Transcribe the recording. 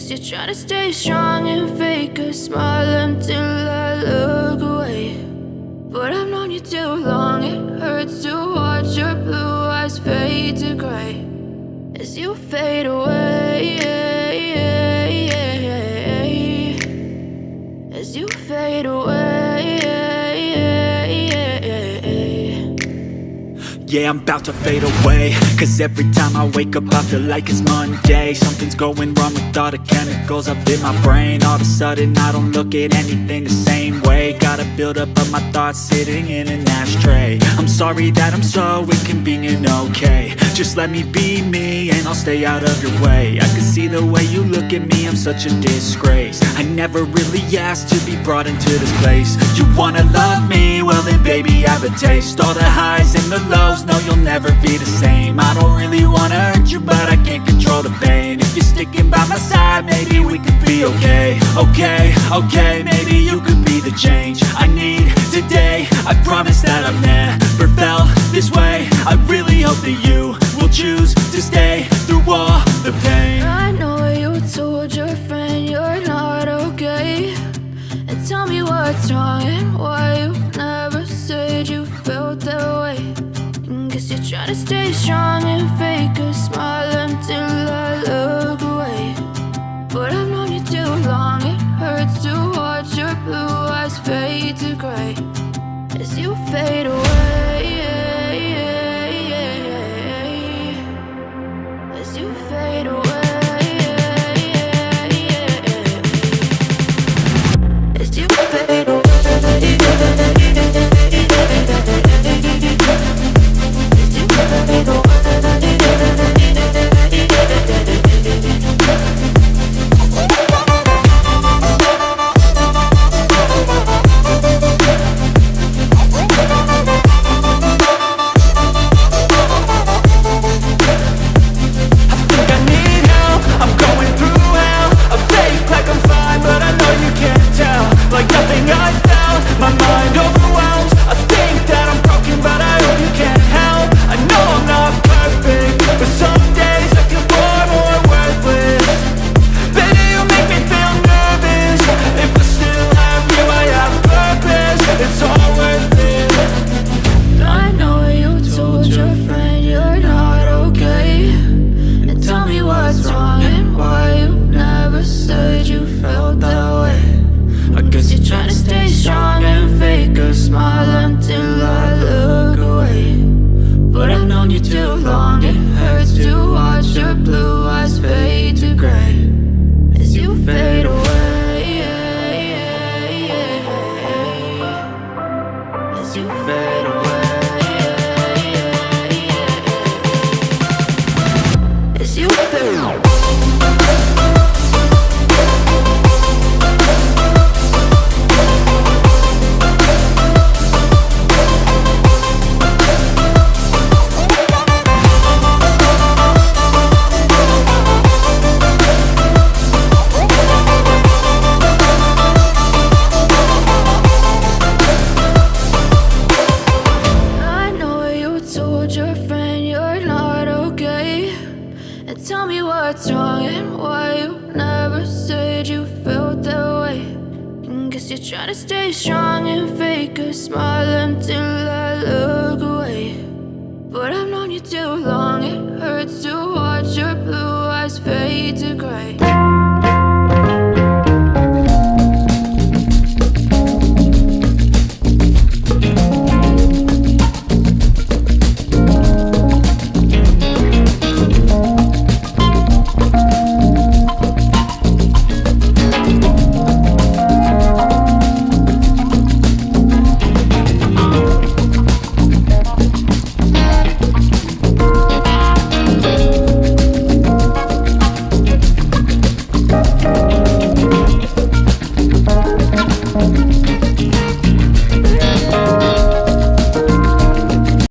Guess you're trying to stay strong and fake a smile until I look away. But I've known you too long, it hurts to watch your blue eyes fade to gray as you fade away, as you fade away. Yeah, I'm about to fade away, cause every time I wake up I feel like it's Monday. Something's going wrong with all the chemicals up in my brain. All of a sudden I don't look at anything the same way. Got a buildup of my thoughts sitting in an ashtray. I'm sorry that I'm so inconvenient, okay. Just let me be me and I'll stay out of your way. I can see the way you look at me, I'm such a disgrace. I never really asked to be brought into this place. You wanna love me? Well then baby I have a taste. All the highs and the lows, no you'll never be the same. I don't really wanna hurt you but I can't control the pain. If you're sticking by my side maybe we could be okay. Okay, maybe you could be the change I need today. I promise that I've never felt this way. I really hope that you will choose to stay through all the pain. I know you told your friend you're not okay, and tell me what's wrong and why you never said you felt that way. Guess you're trying to stay strong and fake a smile until I look away. But I've known you too long, it hurts to watch your blue eyes fade to gray as you fade away, as you fade away, as you fade away. Trying to stay strong and fake a smile until I look away. But I've known you too long, it hurts to watch your blue eyes fade to gray.